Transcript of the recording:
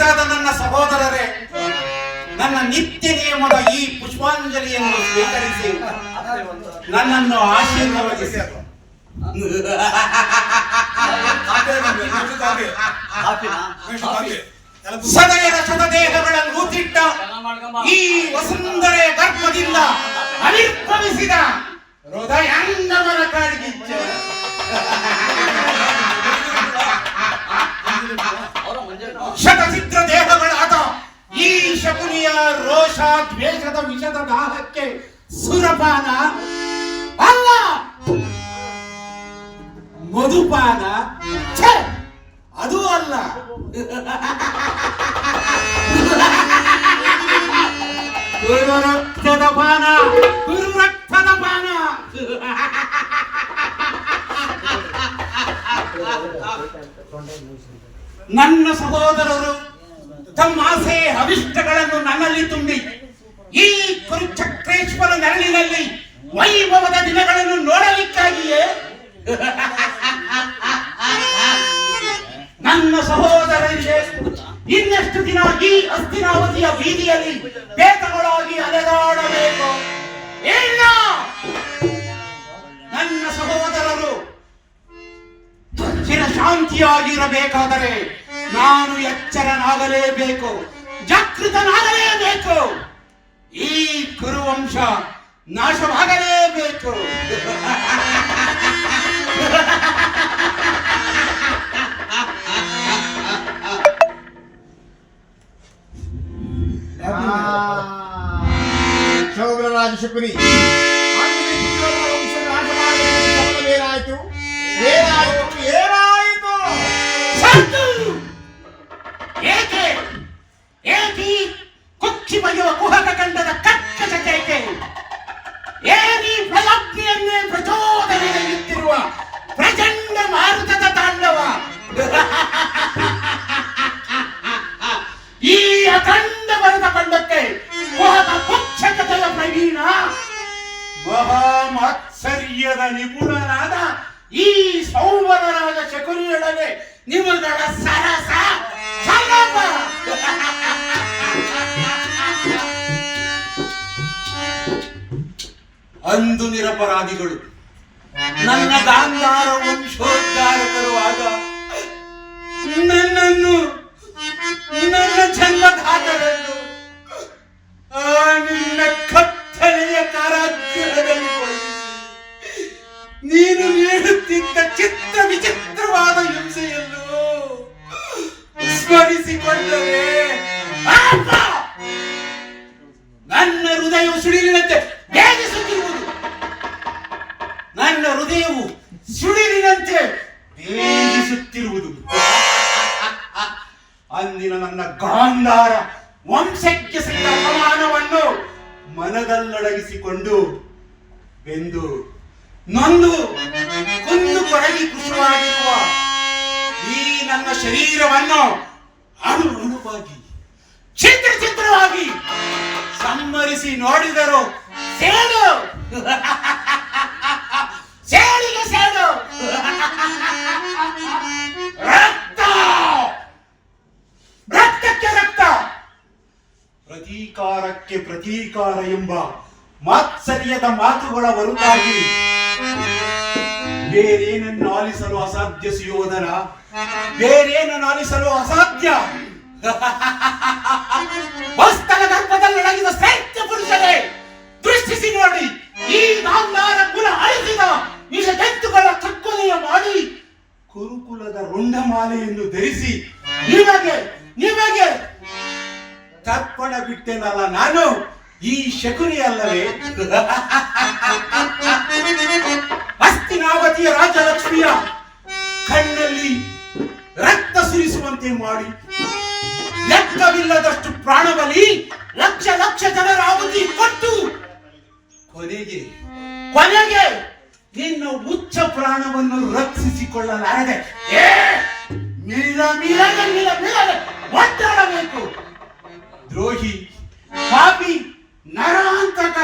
ವಯಸ್ಸಾದ ನನ್ನ ಸಹೋದರರೇ, ನನ್ನ ನಿತ್ಯ ನಿಯಮದ ಈ ಪುಷ್ಪಾಂಜಲಿಯನ್ನು ಸ್ವೀಕರಿಸಿ ನನ್ನನ್ನು ಆಶೀರ್ವದಿಸಿ. ಸದಯದ ಶತದೇಹಗಳನ್ನು ತಿಟ್ಟ ಈ ವಸುಂಧರೆಯ ಗರ್ಭದಿಂದ ಅವಿರ್ಭವಿಸಿದ ಹೃದಯಾಂಗಮನ ಕಾಡಿಗಿಚ್ಚ ಶತಚಿತ್ರ ದೇಹಗಳಾದ ಈ ಶಕುನಿಯ ರೋಷ ದ್ವೇಷದ ವಿಷದ ದಾಹಕ್ಕೆ ಸುರಪಾನ ಅಲ್ಲ, ಮಧುಪಾನ ಅದು ಅಲ್ಲ. ಗುರು ರಕ್ತದ ಪಾನ, ಗುರು ರಕ್ತದ ಪಾನ. ನನ್ನ ಸಹೋದರರು ತಮ್ಮ ಆಸೆ ಅವಿಷ್ಟಗಳನ್ನು ನನ್ನಲ್ಲಿ ತುಂಬಿ ಈ ಕುರುಚಕ್ರೇಶ್ವರ ನೆರಳಿನಲ್ಲಿ ವೈಭವದ ದಿನಗಳನ್ನು ನೋಡಲಿಕ್ಕಾಗಿಯೇ ನನ್ನ ಸಹೋದರರಿಗೆ ಇನ್ನೆಷ್ಟು ದಿನ ಈ ಹಸ್ತಿನಾವತಿಯ ಬೀದಿಯಲ್ಲಿ ಬೇತಗಳಾಗಿ ಅಲೆದಾಡಬೇಕು? ಇಲ್ಲ, ನನ್ನ ಸಹೋದರರು ಚಿರಶಾಂತಿಯಾಗಿರಬೇಕಾದರೆ ನಾನು ಎಚ್ಚರನಾಗಲೇಬೇಕು, ಜಾಗೃತನಾಗಲೇಬೇಕು. ಈ ಕುರುವಂಶ ನಾಶವಾಗಲೇಬೇಕು. ಶೌರ್ಯರಾಜ ಶಕುನಿ, ಏನಾಯ್ತು ಏನಾಯ್ತು ಏನಾಯಿತು? ಏಕೆ ಏಕೆ ಕುಕ್ಕಿ ಬಗೆಯುವ ಕುಹಕ ಕಂಡದ ಕಕ್ಕಸ ಕೇಕೆ? ಏನಿ ಫಲಾಗ್ನಿಯನ್ನೇ ಪ್ರಚೋದನೆಯಲ್ಲಿತ್ತಿರುವ ಪ್ರಚಂಡ ಮಾರುತದ ತಾಂಡವ. ಈ ಅಖಂಡ ಬರದ ಕಂಡಕ್ಕೆ ಕುಹಕ ಕುಕ್ಷಕತೆಯ ಪ್ರವೀಣ ಮಹಾಮಾತ್ಸರ್ಯದ ನಿಪುಣನಾದ ಈ ಸೌವರರಾಜ ಶಕುನಿಯೊಡನೆ ನಿಮ್ಮಗಳ ಸರಸ ಸಲ್ಲಪ. ಅಂದು ನಿರಪರಾಧಿಗಳು ನನ್ನ ಗಾಂಧಾರ ವಂಶೋದ್ಧಾರಕರು ಆದ ನನ್ನನ್ನು, ನನ್ನ ಜನ್ಮದಾತರನ್ನು ನಿನ್ನ ಕತ್ತಲೆಯ ಕಾರಾಗೃಹದಲ್ಲಿ ಬಂಧಿಸಿ ನೀನು ನೀಡುತ್ತಿದ್ದ ಚಿತ್ರ ವಿಚಿತ್ರವಾದ ಹಿಂಸೆಯನ್ನು ಸ್ಮರಿಸಿಕೊಂಡರೆ ನನ್ನ ಹೃದಯವು ಸುಳಿಲಿನಂತೆ ಬೇಗಿಸುತ್ತಿರುವುದು. ನನ್ನ ಹೃದಯವು ಸುಳಿಲಿನಂತೆ ಬೇಗಿಸುತ್ತಿರುವುದು. ಅಂದಿನ ನನ್ನ ಗಾಂಧಾರ ವಂಶಕ್ಕೆ ಸಿಕ್ಕ ಅಪಮಾನವನ್ನು ಮನದಲ್ಲಡಗಿಸಿಕೊಂಡು ಬೆಂದು ನೊಂದು ಕುಂದು ಕೊರಗಿ ಕುಶವಾಗಿರುವ ಈ ನನ್ನ ಶರೀರವನ್ನು ಅಣು ಅಣುವಾಗಿ ಚಿತ್ರ ಚಿತ್ರವಾಗಿ ಸಂಹರಿಸಿ ನೋಡಿದರು ಸೇಡು, ಸೇಡಿಗೆ ಸೇಡು, ರಕ್ತ ರಕ್ತಕ್ಕೆ ರಕ್ತ, ಪ್ರತೀಕಾರಕ್ಕೆ ಪ್ರತೀಕಾರ ಎಂಬ ಮಾತ್ಸರ್ಯದ ಮಾತುಗಳ ಹೊರತಾಗಿ ಬೇರೇನನ್ನು ಆಲಿಸಲು ಅಸಾಧ್ಯ ಸುಯೋಧನ, ಬೇರೇನನ್ನು ಆಲಿಸಲು ಅಸಾಧ್ಯ. ವಸ್ತನ ಗರ್ಭದಲ್ಲಡಗಿದ ಶ್ರೇಷ್ಠ ಪುರುಷರೇ, ದೃಷ್ಟಿಸಿ ನೋಡಿ, ಈ ಗಾಂಧಾರ ಕುಲ ಅಳಿಸಿದ ವಿಷ ಜಂತುಗಳ ಕಗ್ಗೊಲೆಯ ಮಾಡಿ ಕುರುಕುಲದ ರುಂಡಮಾಲೆಯನ್ನು ಧರಿಸಿ ನಿಮಗೆ ನಿಮಗೆ ತರ್ಪಣ ಬಿಟ್ಟೆನಲ್ಲ ನಾನು ಈ ಶಕುನಿ ಅಲ್ಲವೇ? ಹಸ್ತಿನಾವತಿಯ ರಾಜಲಕ್ಷ್ಮಿಯ ಕಣ್ಣಲ್ಲಿ ರಕ್ತ ಸುರಿಸುವಂತೆ ಮಾಡಿ ಲೆಕ್ಕವಿಲ್ಲದಷ್ಟು ಪ್ರಾಣಬಲಿ ಲಕ್ಷ ಲಕ್ಷ ಜನರ ಆಹುತಿ ಕೊಟ್ಟು ಕೊನೆಗೆ ಕೊನೆಗೆ ನಿನ್ನ ಉಚ್ಚ ಪ್ರಾಣವನ್ನು ರಕ್ಷಿಸಿಕೊಳ್ಳಲಾರದೆ ಒದ್ದಾಡಬೇಕು. ದ್ರೋಹಿ, ಪಾಪಿ, ನರಾಂತಕ.